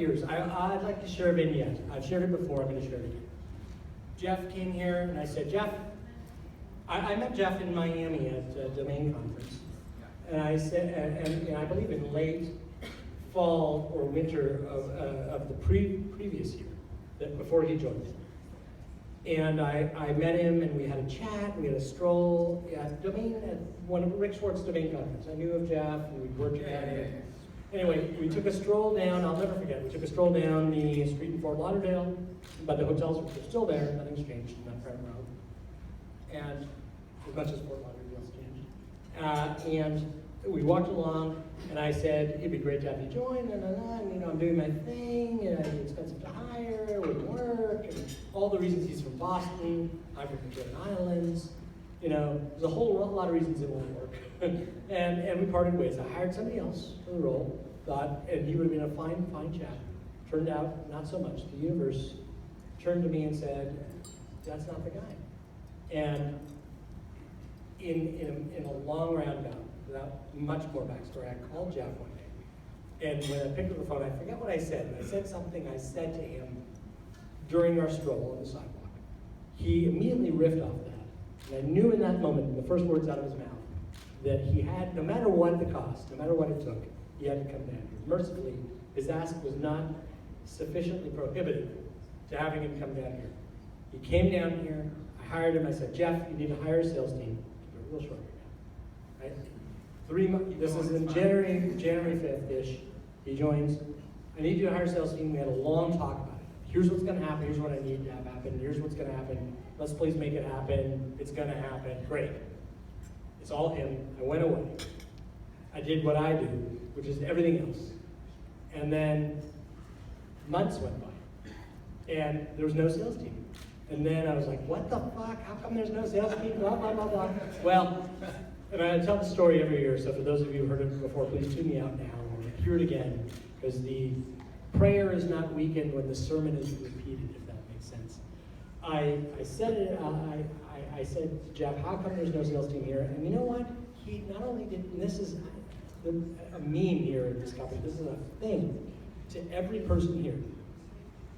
years. I'd like to share a vignette. I've shared it before, I'm going to share it again. Jeff came here, and I said, Jeff, I met Jeff in Miami at a domain conference. And I said, and I believe in late fall or winter of the previous year, before he joined. And I met him, and we had a chat, we had a stroll at one of Rick Schwartz's domain conference. I knew of Jeff, and we'd worked together. Anyway, we took a stroll down, I'll never forget, we took a stroll down the street in Fort Lauderdale, but the hotels were still there, nothing's changed in that front row. And as much as Fort Lauderdale's changed. And we walked along, and I said, it'd be great to have you join, and I'm doing my thing, and it's expensive to hire, it wouldn't work, and all the reasons. He's from Boston, I'm from the Cayman Islands, there's a whole lot of reasons it won't work. and we parted ways. I hired somebody else for the role, and he would have been a fine chap. Turned out, not so much. The universe turned to me and said, that's not the guy. And in a long roundabout, without much more backstory, I called Jeff one day. And when I picked up the phone, I forget what I said. I said something I said to him during our stroll on the sidewalk. He immediately riffed off that. And I knew in that moment, the first words out of his mouth, that he had, no matter what the cost, no matter what it took, he had to come down here. Mercifully, his ask was not sufficiently prohibitive to having him come down here. He came down here, I hired him, I said, Jeff, you need to hire a sales team. Keep it real short right now. Right? 3 months, this is in January 5th-ish, he joins. I need you to hire a sales team. We had a long talk about it. Here's what's gonna happen, here's what I need to have happen, here's what's gonna happen. Let's please make it happen, it's gonna happen, great. It's all him, I went away. I did what I do, which is everything else. And then months went by, and there was no sales team. And then I was like, what the fuck, how come there's no sales team, blah, blah, blah, blah. Well, and I tell the story every year, so for those of you who heard it before, please tune me out now, or hear it again, because the prayer is not weakened when the sermon is repeated, if that makes sense. I said to Jeff, how come there's no sales team here? And you know what? He not only did, and this is a meme here in this company, this is a thing to every person here.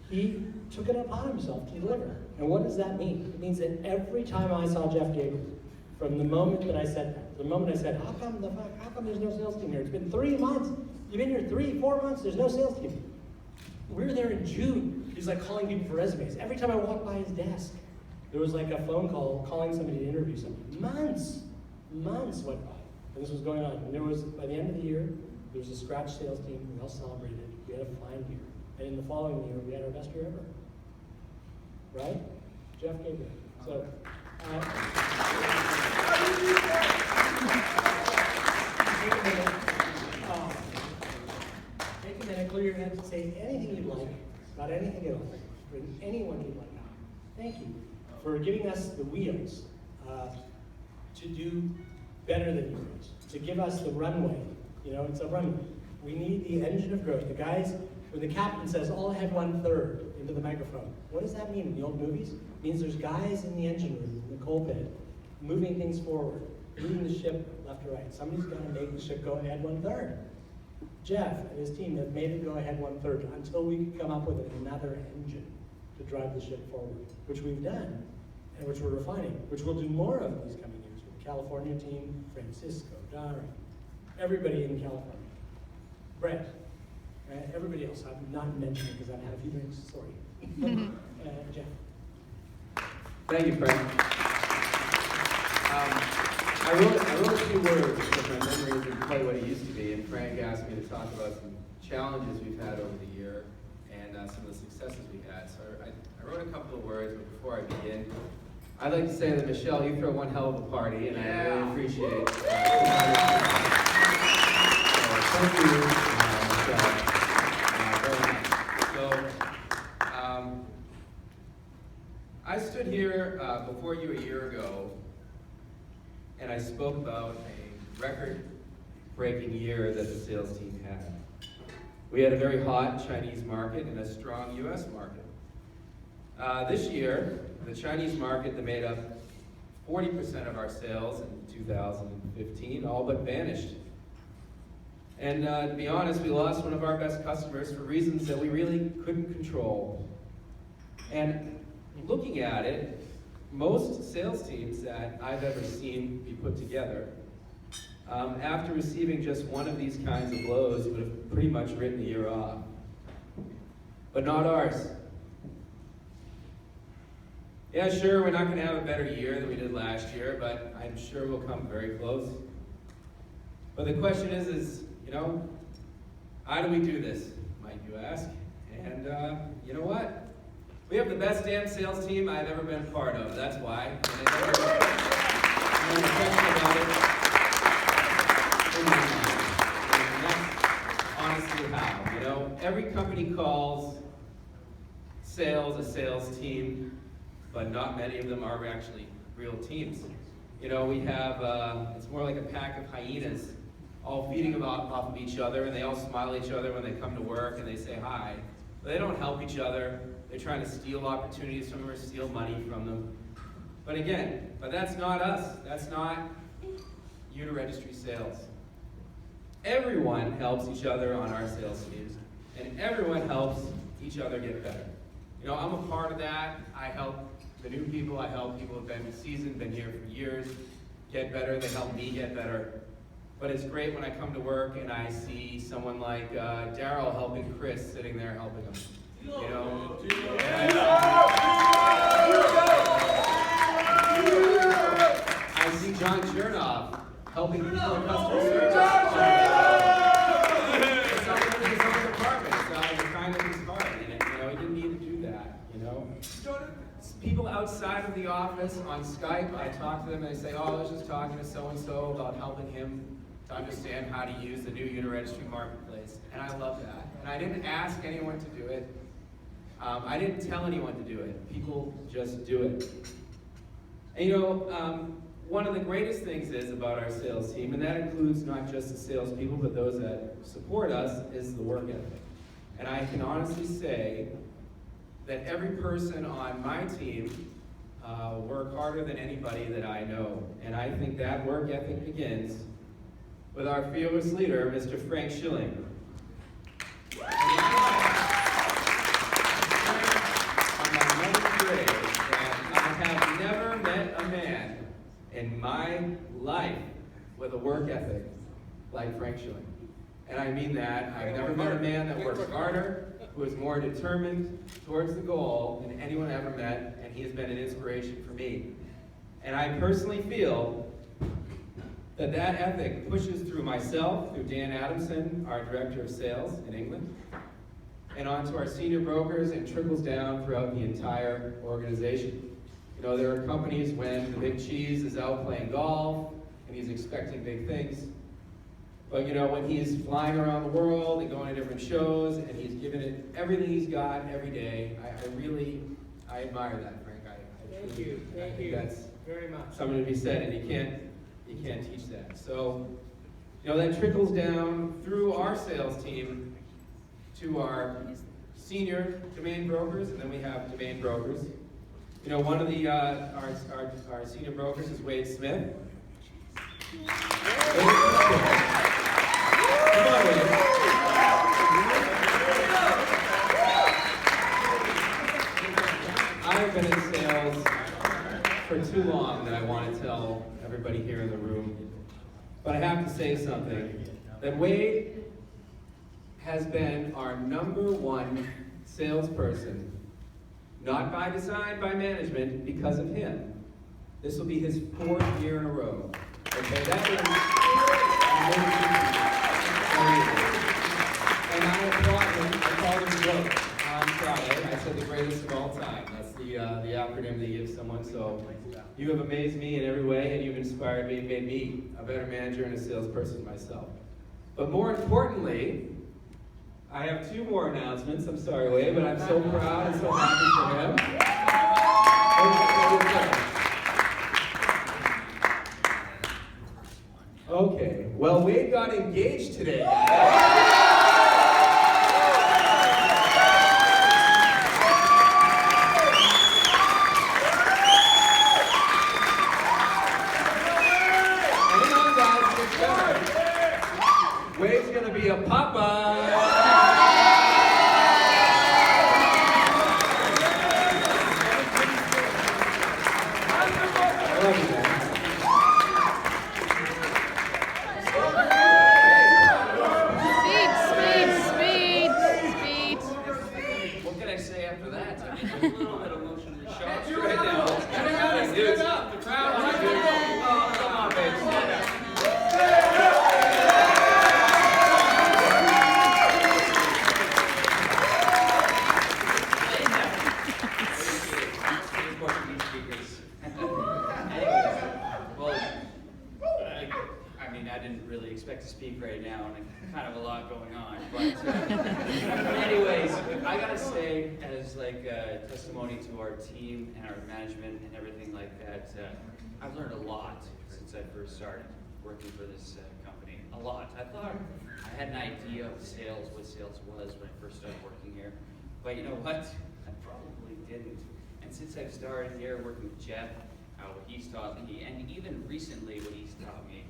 He took it upon himself to deliver. And what does that mean? It means that every time I saw Jeff Gabriel, from the moment that I said that, the moment I said, how come there's no sales team here? It's been 3 months. You've been here 3-4 months, there's no sales team. We were there in June. He's like calling people for resumes. Every time I walked by his desk, there was like a phone call calling somebody to interview somebody. Months went by, and this was going on. And there was, by the end of the year, there was a scratch sales team. We all celebrated. We had a fine year. And in the following year, we had our best year ever. Right? Jeff Gabriel. So, take a minute, clear your head, and say anything you'd like, about anything at all. Bring anyone you'd like. Thank you for giving us the wheels to do better than you guys, to give us the runway. It's a runway. We need the engine of growth. The guys, when the captain says, all ahead 1/3 into the microphone, what does that mean in the old movies? It means there's guys in the engine room, in the coal pit, moving things forward, moving the ship left or right. Somebody's got to make the ship go ahead 1/3. Jeff and his team have made it go ahead 1/3 until we can come up with another engine to drive the ship forward, which we've done, and which we're refining, which we'll do more of these coming years with the California team, Francisco, Dari, everybody in California. Brett, everybody else, I'm not mentioning because I've had a few drinks, sorry. Jeff. Thank you, Frank. I wrote a few words because my memory isn't quite what it used to be, and Frank asked me to talk about some challenges we've had over the year and some of the successes we've had. So I wrote a couple of words, but before I begin, I'd like to say that, Michelle, you throw one hell of a party, and I really appreciate it. Thank you, Michelle, very much. So, I stood here before you a year ago, and I spoke about a record-breaking year that the sales team had. We had a very hot Chinese market and a strong U.S. market. This year, the Chinese market that made up 40% of our sales in 2015 all but vanished. And to be honest, we lost one of our best customers for reasons that we really couldn't control. And looking at it, most sales teams that I've ever seen be put together, after receiving just one of these kinds of blows, would have pretty much written the year off. But not ours. Yeah, sure, we're not going to have a better year than we did last year, but I'm sure we'll come very close. But the question is, how do we do this, might you ask? And you know what? We have the best damn sales team I've ever been a part of. That's why. And that's honestly how. Every company calls sales a sales team, but not many of them are actually real teams. We have, it's more like a pack of hyenas all feeding off of each other, and they all smile at each other when they come to work and they say hi. But they don't help each other. They're trying to steal opportunities from them or steal money from them. But that's not us. That's not Uniregistry sales. Everyone helps each other on our sales teams, and everyone helps each other get better. I'm a part of that. I help the new people. I help people who've been seasoned, been here for years, get better. They help me get better. But it's great when I come to work and I see someone like Daryl helping Chris, sitting there helping him. I see John Chernoff helping people in customer service. It's not even his own department. It's kind of his part. And he didn't need to do that. People outside of the office on Skype, I talk to them and they say, I was just talking to so-and-so about helping him to understand how to use the new Uniregistry marketplace. And I love that. And I didn't ask anyone to do it. I didn't tell anyone to do it. People just do it. And one of the greatest things is about our sales team, and that includes not just the salespeople, but those that support us, is the work ethic. And I can honestly say that every person on my team work harder than anybody that I know. And I think that work ethic begins with our fearless leader, Mr. Frank Schilling. I have never met a man in my life with a work ethic like Frank Schilling. And I mean that. I've never met a man that works harder, who is more determined towards the goal than anyone I ever met, and he has been an inspiration for me. And I personally feel that ethic pushes through myself, through Dan Adamson, our Director of Sales in England, and onto our senior brokers, and trickles down throughout the entire organization. There are companies when the big cheese is out playing golf, and he's expecting big things. But when he's flying around the world and going to different shows, and he's giving it everything he's got every day, I admire that, Frank. Thank you. That's very much. Something to be said, and you can't teach that. So, that trickles down through our sales team to our senior domain brokers, and then we have domain brokers. One of the our senior brokers is Wade Smith. I've been in sales for too long that I want to tell everybody here in the room. But I have to say something. That Wade has been our #1 salesperson. Not by design, by management, because of him. This will be his 4th year in a row. Okay, that is amazing. And I applaud him. I called him a joke on Friday. I said the greatest of all time. That's the acronym they give someone. So you have amazed me in every way, and you've inspired me, made me a better manager and a salesperson myself. But more importantly, I have 2 more announcements. I'm sorry, Wade, but I'm so proud and so happy for him. Okay, well, Wade got engaged today. Wade's gonna a little bit emotionally shocked Stand right now. up! Stand up! The crowd wants you. Oh, come on, babe, stand up. Portuguese speakers. Anyways, well, I mean, I didn't really expect to speak right now, and kind of a lot going on. But anyways, I gotta say, as like a testimony to our team and our management and everything like that, I've learned a lot since I first started working for this company. A lot. I thought I had an idea of sales, what sales was when I first started working here. But you know what? I probably didn't. And since I've started here working with Jeff, what he's taught me, and even recently what he's taught me,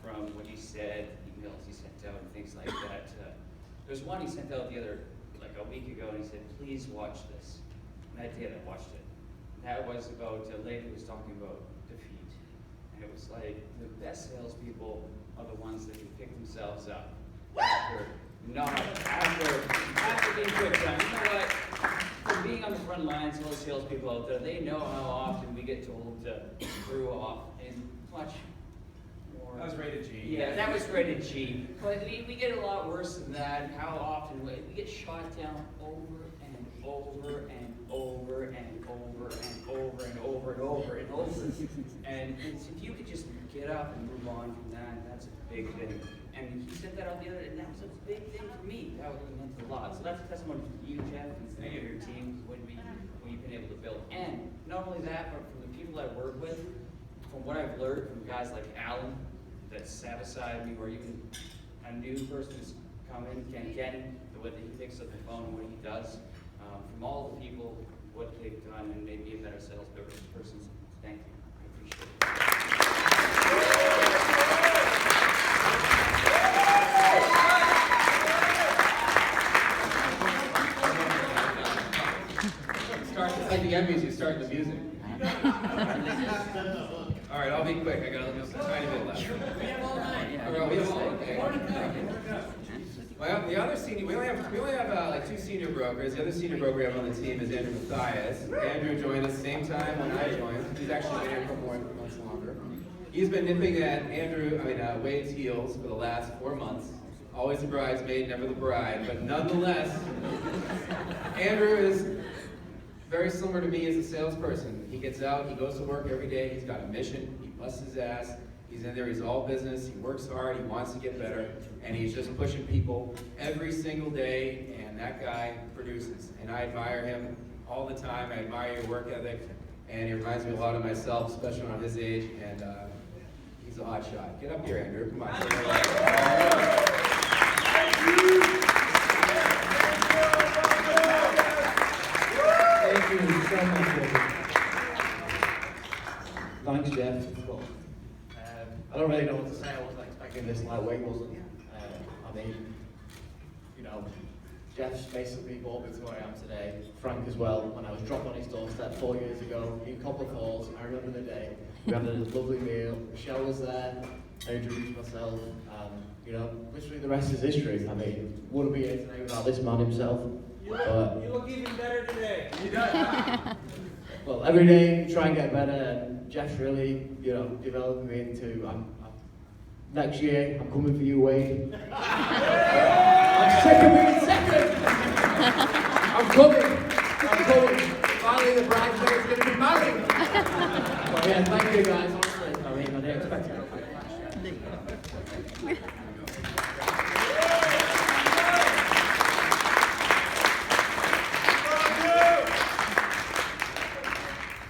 from what he said, emails he sent out and things like that. There's one he sent out the other, like a week ago, and he said, please watch this. And I did, I watched it. That was about, a lady who was talking about defeat. And it was like, the best salespeople are the ones that can pick themselves up after being put down. You know what? From being on the front lines, all the salespeople out there, they know how often we get told to screw off and much more. That was rated G. Yeah, that was rated G. But we get a lot worse than that. How often we get shot down over and over and over and over and over and over and over and over. And if you could just get up and move on from that, that's a big thing. And he said that on the other, and that was a big thing for me. That really meant a lot. So that's a testimony to you, Jeff, and your team, what you've been able to build. And not only that, but from the people I work with, from what I've learned from guys like Alan, that sat beside me, or even a new person who's come in, Ken, the way that he picks up the phone and what he does, from all the people, what they've done and made me a better salesperson. Thank you. I appreciate it. It's like the Emmys, you start the music. All right, I'll be quick. I got a tiny bit left. We have all night. Oh, we have all, okay. Well, the other senior, we only have like two senior brokers. The other senior broker we have on the team is Andrew Mathias. Andrew joined us same time when I joined. He's actually been here a couple more months longer. He's been nipping at Wade's heels for the last 4 months. Always a bridesmaid, never the bride, but nonetheless, Andrew is very similar to me as a salesperson. He gets out, he goes to work every day, he's got a mission, he busts his ass, he's in there, he's all business, he works hard, he wants to get better, and he's just pushing people every single day, and that guy produces. And I admire him all the time. I admire your work ethic, and he reminds me a lot of myself, especially around his age, and he's a hot shot. Get up here, Andrew, come on. Thank you so much. Thanks, Jeff. I don't really know what to say. I wasn't expecting this lightweight, wasn't I mean, you know, Jeff's basically brought me to where I am today. Frank as well. When I was dropped on his doorstep 4 years ago in Copper Falls, I remember the day. We had a lovely meal. Michelle was there. I introduced myself. You know, literally the rest is history. I mean, wouldn't be here today without this man himself. You look even better today. Well, every day try and get better, and Jeff's really, you know, developing me into. Next year, I'm coming for you, Wade. I'm sick of being second. I'm coming. Finally, the bridesmaid's going to be married. But yeah, thank you guys. Honestly, I mean, I didn't expect it.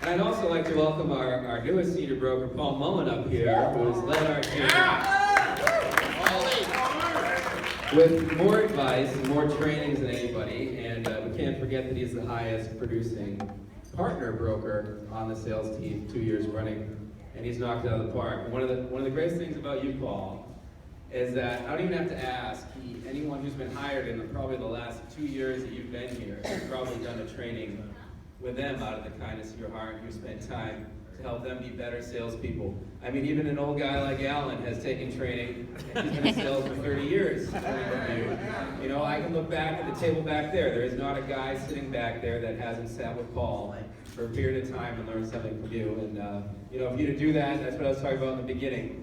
And I'd also like to welcome our newest senior broker, Paul Mullen, up here, who has led our team with more advice and more trainings than anybody. And we can't forget that he's the highest producing partner broker on the sales team 2 years running, and he's knocked it out of the park. One of the greatest things about you, Paul, is that I don't even have to ask. Anyone who's been hired in probably the last 2 years that you've been here has probably done a training with them out of the kindness of your heart. You spent time to help them be better salespeople. I mean, even an old guy like Alan has taken training, and he's been in sales for 30 years. You know, I can look back at the table back there. There is not a guy sitting back there that hasn't sat with Paul for a period of time and learned something from you. And, you know, if you to do that, that's what I was talking about in the beginning.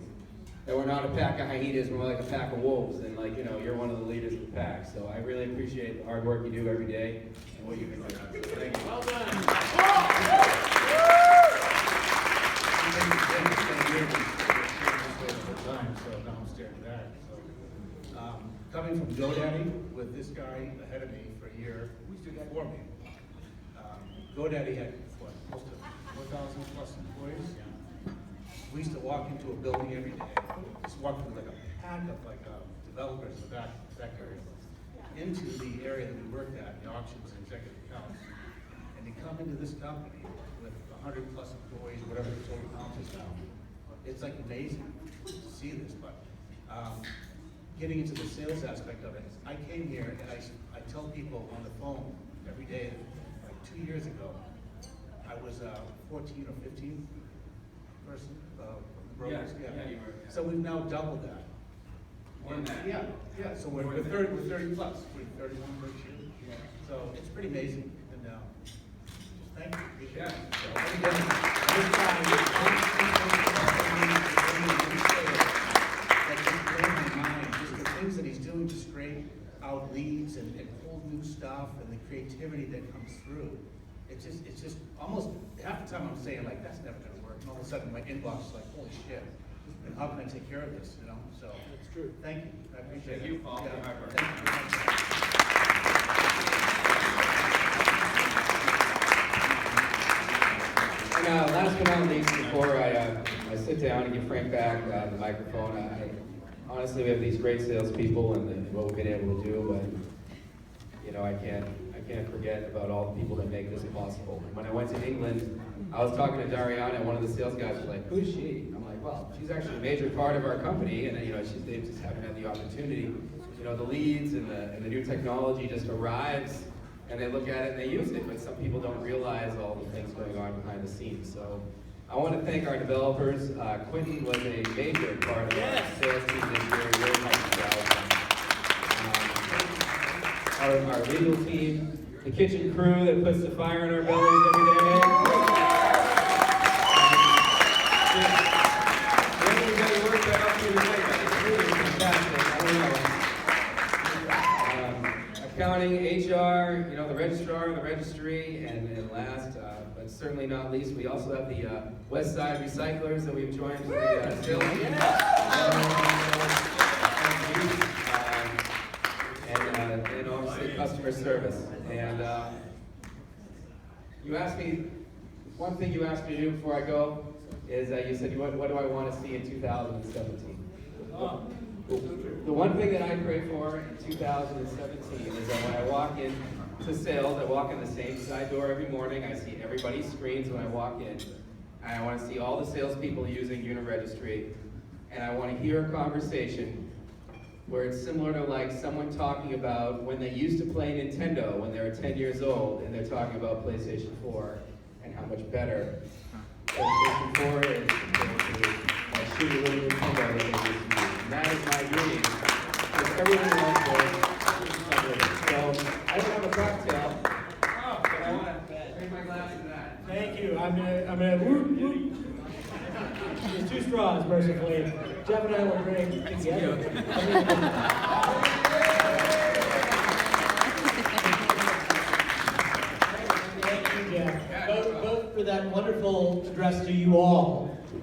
That we're not a pack of hyenas, we're more like a pack of wolves, and like, you know, you're one of the leaders of the pack. So I really appreciate the hard work you do every day and what you've been doing. So thank you. Well done. So now I'm staring back. So, coming from GoDaddy with this guy ahead of me for a year before me. GoDaddy had what, close to 4,000 plus employees. We used to walk into a building every day, just walk through like a pack of developers in the back area, into the area that we worked at, the auctions and executive accounts. And you come into this company with 100 plus employees, whatever the total count is now. It's like amazing to see this, but getting into the sales aspect of it, I came here and I tell people on the phone every day, like 2 years ago, I was 14 or 15 person, brokers, Yeah, you were. So we've now doubled that. More than that. Yeah, so we're 30 plus, we're 31 this year. So it's pretty amazing, and thank you. Appreciate it. Just the things that he's doing to scrape out leads and whole new stuff and the creativity that comes through. It's just almost half the time I'm saying like that's never gonna work, and all of a sudden my inbox is like, holy shit, and how can I take care of this? You know, so it's true. Thank you, I appreciate it. Thank you, Paul, for your hard work. Thank you. And last but not least, before I sit down and give Frank back the microphone, honestly, we have these great salespeople and what we've been able to do, but you know, I can't forget about all the people that make this possible. When I went to England, I was talking to Dariana, and one of the sales guys was like, "Who's she?" I'm like, "Well, she's actually a major part of our company," and you know, they just haven't had the opportunity. You know, the leads and the new technology just arrives, and they look at it and they use it, but some people don't realize all the things going on behind the scenes. So I want to thank our developers. Quentin was a major part of our sales team this year. He really helped develop. Our legal team, the kitchen crew that puts the fire in our bellies every day. Everybody worked out up here tonight, but it's really fantastic. I don't know. Accounting, HR, you know, the registrar, the registry, and last, but certainly not least, we also have the West Side Recyclers that we've joined the sales team. And obviously customer service. And you asked me, one thing you asked me to do before I go is you said, what do I want to see in 2017? The one thing that I pray for in 2017 is that when I walk in to sales, I walk in the same side door every morning, I see everybody's screens when I walk in, and I want to see all the salespeople using Uniregistry, and I want to hear a conversation where it's similar to like someone talking about when they used to play Nintendo when they were 10 years old, and they're talking about PlayStation 4 and how much better PlayStation 4 is compared to that shitty little Nintendo that they used to use. And that is my dream, because everyone wants those. So I don't have a cocktail, but I want to drink my glass of that. Thank you. I'm gonna whoop, whoop. There's 2 straws, mercifully. Jeff and I will drink together. Thank you, Jeff. Both for that wonderful address to you all.